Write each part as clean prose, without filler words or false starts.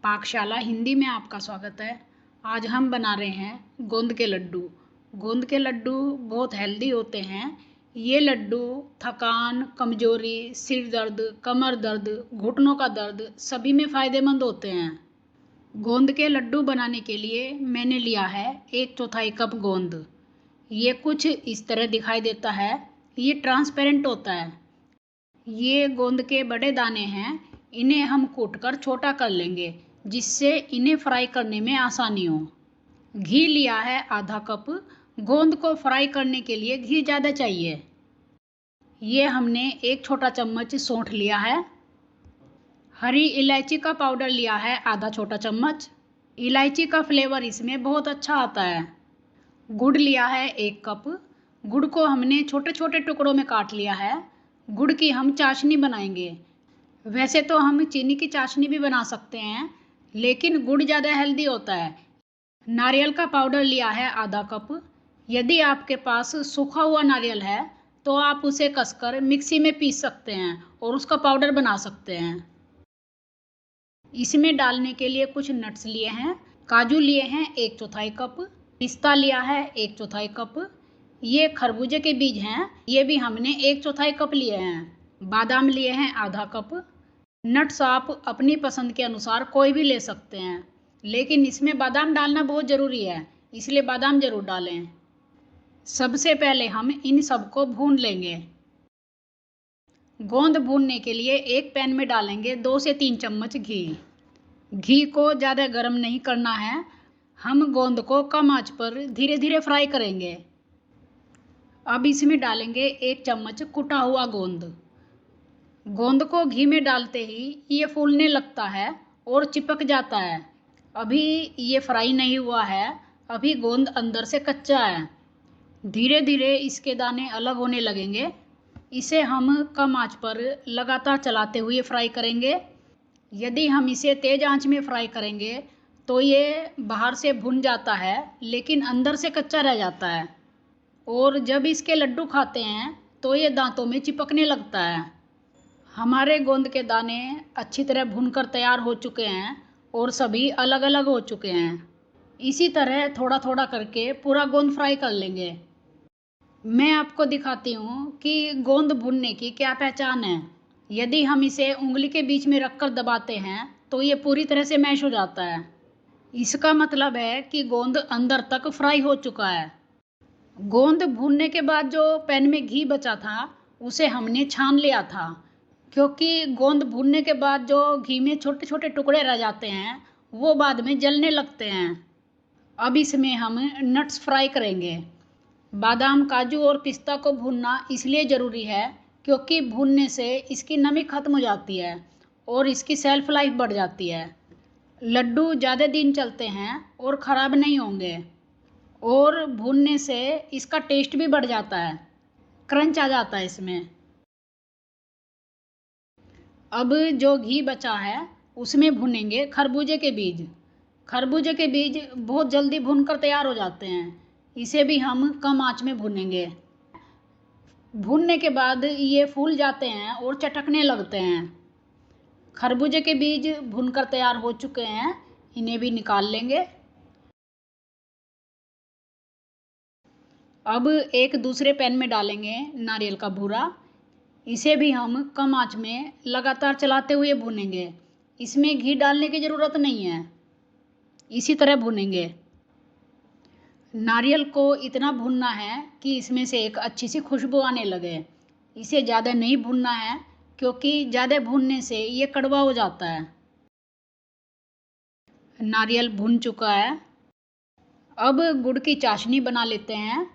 पाकशाला हिंदी में आपका स्वागत है। आज हम बना रहे हैं गोंद के लड्डू। गोंद के लड्डू बहुत हेल्दी होते हैं। ये लड्डू थकान, कमजोरी, सिर दर्द, कमर दर्द, घुटनों का दर्द सभी में फ़ायदेमंद होते हैं। गोंद के लड्डू बनाने के लिए मैंने लिया है 1/4 कप गोंद। ये कुछ इस तरह दिखाई देता है। ये ट्रांसपेरेंट होता है। ये गोंद के बड़े दाने हैं। इन्हें हम कूटकर छोटा कर लेंगे जिससे इन्हें फ्राई करने में आसानी हो। घी लिया है आधा कप। गोंद को फ्राई करने के लिए घी ज़्यादा चाहिए। ये हमने 1 छोटा चम्मच सौंठ लिया है। हरी इलायची का पाउडर लिया है आधा छोटा चम्मच। इलायची का फ्लेवर इसमें बहुत अच्छा आता है। गुड़ लिया है 1 कप। गुड़ को हमने छोटे छोटे टुकड़ों में काट लिया है। गुड़ की हम चाशनी बनाएंगे। वैसे तो हम चीनी की चाशनी भी बना सकते हैं, लेकिन गुड़ ज़्यादा हेल्दी होता है। नारियल का पाउडर लिया है आधा कप। यदि आपके पास सूखा हुआ नारियल है तो आप उसे कसकर मिक्सी में पीस सकते हैं और उसका पाउडर बना सकते हैं। इसमें डालने के लिए कुछ नट्स लिए हैं। काजू लिए हैं 1/4 कप। पिस्ता लिया है 1/4 कप। ये खरबूजे के बीज हैं। ये भी हमने 1/4 कप लिए हैं। बादाम लिए हैं आधा कप। नट्स आप अपनी पसंद के अनुसार कोई भी ले सकते हैं, लेकिन इसमें बादाम डालना बहुत ज़रूरी है, इसलिए बादाम ज़रूर डालें। सबसे पहले हम इन सबको भून लेंगे। गोंद भूनने के लिए एक पैन में डालेंगे 2 से 3 चम्मच घी। घी को ज़्यादा गर्म नहीं करना है। हम गोंद को कम आंच पर धीरे धीरे फ्राई करेंगे। अब इसमें डालेंगे 1 चम्मच कुटा हुआ गोंद। गोंद को घी में डालते ही ये फूलने लगता है और चिपक जाता है। अभी ये फ्राई नहीं हुआ है। अभी गोंद अंदर से कच्चा है। धीरे धीरे इसके दाने अलग होने लगेंगे। इसे हम कम आंच पर लगातार चलाते हुए फ्राई करेंगे। यदि हम इसे तेज़ आंच में फ्राई करेंगे तो ये बाहर से भुन जाता है, लेकिन अंदर से कच्चा रह जाता है और जब इसके लड्डू खाते हैं तो ये दांतों में चिपकने लगता है। हमारे गोंद के दाने अच्छी तरह भुनकर तैयार हो चुके हैं और सभी अलग अलग हो चुके हैं। इसी तरह थोड़ा थोड़ा करके पूरा गोंद फ्राई कर लेंगे। मैं आपको दिखाती हूँ कि गोंद भुनने की क्या पहचान है। यदि हम इसे उंगली के बीच में रखकर दबाते हैं तो ये पूरी तरह से मैश हो जाता है। इसका मतलब है कि गोंद अंदर तक फ्राई हो चुका है। गोंद भूनने के बाद जो पैन में घी बचा था उसे हमने छान लिया था, क्योंकि गोंद भूनने के बाद जो घी में छोटे छोटे टुकड़े रह जाते हैं वो बाद में जलने लगते हैं। अब इसमें हम नट्स फ्राई करेंगे। बादाम, काजू और पिस्ता को भूनना इसलिए ज़रूरी है क्योंकि भूनने से इसकी नमी खत्म हो जाती है और इसकी सेल्फ लाइफ बढ़ जाती है। लड्डू ज़्यादा दिन चलते हैं और ख़राब नहीं होंगे और भूनने से इसका टेस्ट भी बढ़ जाता है, क्रंच आ जाता है इसमें। अब जो घी बचा है उसमें भुनेंगे खरबूजे के बीज। खरबूजे के बीज बहुत जल्दी भुनकर तैयार हो जाते हैं। इसे भी हम कम आंच में भुनेंगे। भुनने के बाद ये फूल जाते हैं और चटकने लगते हैं। खरबूजे के बीज भुनकर तैयार हो चुके हैं। इन्हें भी निकाल लेंगे। अब एक दूसरे पैन में डालेंगे नारियल का बूरा। इसे भी हम कम आंच में लगातार चलाते हुए भूनेंगे। इसमें घी डालने की ज़रूरत नहीं है, इसी तरह भूनेंगे। नारियल को इतना भूनना है कि इसमें से एक अच्छी सी खुशबू आने लगे। इसे ज़्यादा नहीं भूनना है क्योंकि ज़्यादा भूनने से ये कड़वा हो जाता है। नारियल भून चुका है। अब गुड़ की चाशनी बना लेते हैं।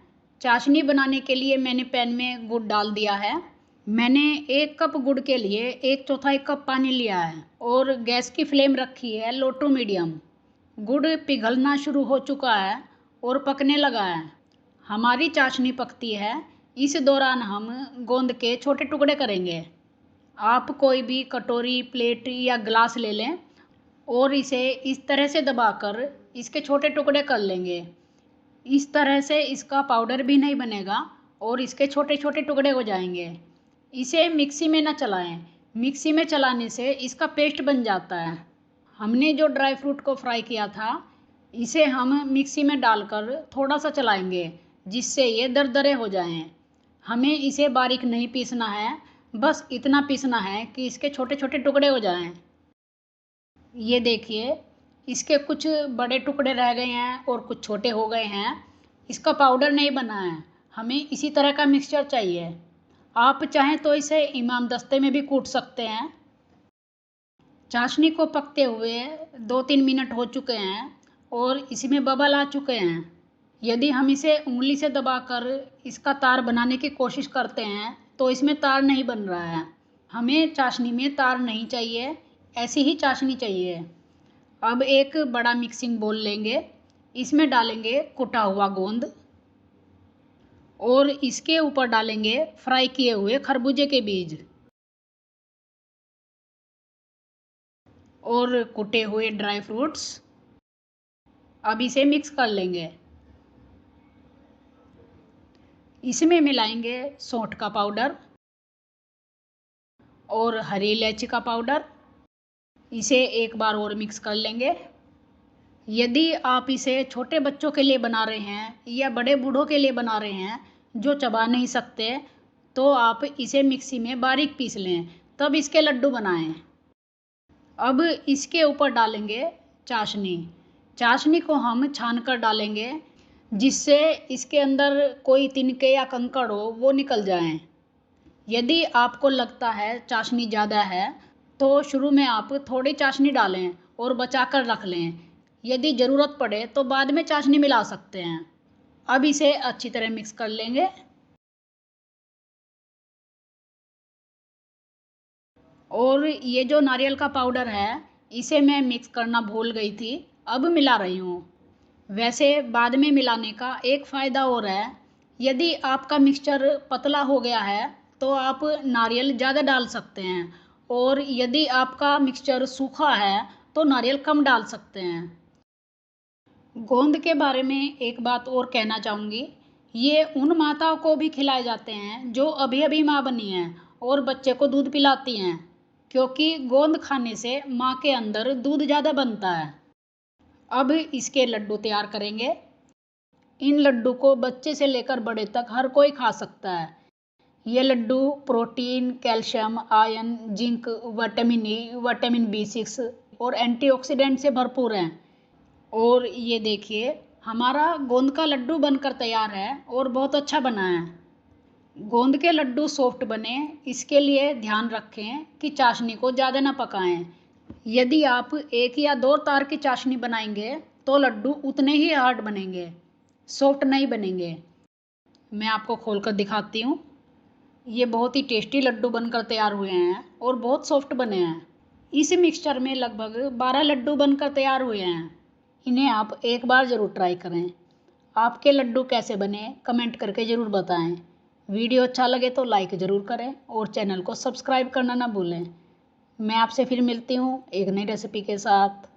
चाशनी बनाने के लिए मैंने पैन में गुड़ डाल दिया है। मैंने 1 कप गुड़ के लिए 1/4 कप पानी लिया है और गैस की फ्लेम रखी है लो टू मीडियम। गुड़ पिघलना शुरू हो चुका है और पकने लगा है। हमारी चाशनी पकती है। इस दौरान हम गोंद के छोटे टुकड़े करेंगे। आप कोई भी कटोरी, प्लेट या गिलास ले लें और इसे इस तरह से दबाकर इसके छोटे टुकड़े कर लेंगे। इस तरह से इसका पाउडर भी नहीं बनेगा और इसके छोटे छोटे टुकड़े हो जाएंगे। इसे मिक्सी में ना चलाएं। मिक्सी में चलाने से इसका पेस्ट बन जाता है। हमने जो ड्राई फ्रूट को फ्राई किया था इसे हम मिक्सी में डालकर थोड़ा सा चलाएंगे जिससे ये दरदरे हो जाएं। हमें इसे बारीक नहीं पीसना है, बस इतना पीसना है कि इसके छोटे छोटे टुकड़े हो जाएं। ये देखिए, इसके कुछ बड़े टुकड़े रह गए हैं और कुछ छोटे हो गए हैं। इसका पाउडर नहीं बना है, हमें इसी तरह का मिक्सचर चाहिए। आप चाहें तो इसे इमाम दस्ते में भी कूट सकते हैं। चाशनी को पकते हुए 2-3 मिनट हो चुके हैं और इसमें बबल आ चुके हैं। यदि हम इसे उंगली से दबाकर इसका तार बनाने की कोशिश करते हैं तो इसमें तार नहीं बन रहा है। हमें चाशनी में तार नहीं चाहिए, ऐसी ही चाशनी चाहिए। अब एक बड़ा मिक्सिंग बोल लेंगे, इसमें डालेंगे कुटा हुआ गोंद और इसके ऊपर डालेंगे फ्राई किए हुए खरबूजे के बीज और कुटे हुए ड्राई फ्रूट्स। अब इसे मिक्स कर लेंगे। इसमें मिलाएंगे सौंठ का पाउडर और हरी इलायची का पाउडर। इसे एक बार और मिक्स कर लेंगे। यदि आप इसे छोटे बच्चों के लिए बना रहे हैं या बड़े बूढ़ों के लिए बना रहे हैं जो चबा नहीं सकते, तो आप इसे मिक्सी में बारीक पीस लें, तब इसके लड्डू बनाएं। अब इसके ऊपर डालेंगे चाशनी। चाशनी को हम छान कर डालेंगे जिससे इसके अंदर कोई तिनके या कंकड़ हो वो निकल जाएं। यदि आपको लगता है चाशनी ज़्यादा है तो शुरू में आप थोड़ी चाशनी डालें और बचा कर रख लें। यदि ज़रूरत पड़े तो बाद में चाशनी मिला सकते हैं। अब इसे अच्छी तरह मिक्स कर लेंगे और ये जो नारियल का पाउडर है इसे मैं मिक्स करना भूल गई थी, अब मिला रही हूँ। वैसे बाद में मिलाने का एक फ़ायदा और है, यदि आपका मिक्सचर पतला हो गया है तो आप नारियल ज़्यादा डाल सकते हैं और यदि आपका मिक्सचर सूखा है तो नारियल कम डाल सकते हैं। गोंद के बारे में एक बात और कहना चाहूँगी, ये उन माताओं को भी खिलाए जाते हैं जो अभी अभी माँ बनी हैं और बच्चे को दूध पिलाती हैं, क्योंकि गोंद खाने से माँ के अंदर दूध ज़्यादा बनता है। अब इसके लड्डू तैयार करेंगे। इन लड्डू को बच्चे से लेकर बड़े तक हर कोई खा सकता है। ये laddu protein, calcium, iron, zinc, vitamin E, vitamin B6 और एंटीऑक्सीडेंट से भरपूर हैं। और ये देखिए, हमारा गोंद का लड्डू बनकर तैयार है और बहुत अच्छा बना है। गोंद के लड्डू सॉफ्ट बने इसके लिए ध्यान रखें कि चाशनी को ज़्यादा ना पकाएं। यदि आप 1 या 2 तार की चाशनी बनाएंगे तो लड्डू उतने ही हार्ड बनेंगे, सॉफ्ट नहीं बनेंगे। मैं आपको खोलकर दिखाती हूँ। ये बहुत ही टेस्टी लड्डू बनकर तैयार हुए हैं और बहुत सॉफ्ट बने हैं। इस मिक्सचर में लगभग 12 लड्डू बनकर तैयार हुए हैं। इन्हें आप एक बार ज़रूर ट्राई करें। आपके लड्डू कैसे बने कमेंट करके ज़रूर बताएं। वीडियो अच्छा लगे तो लाइक ज़रूर करें और चैनल को सब्सक्राइब करना ना भूलें। मैं आपसे फिर मिलती हूँ एक नई रेसिपी के साथ।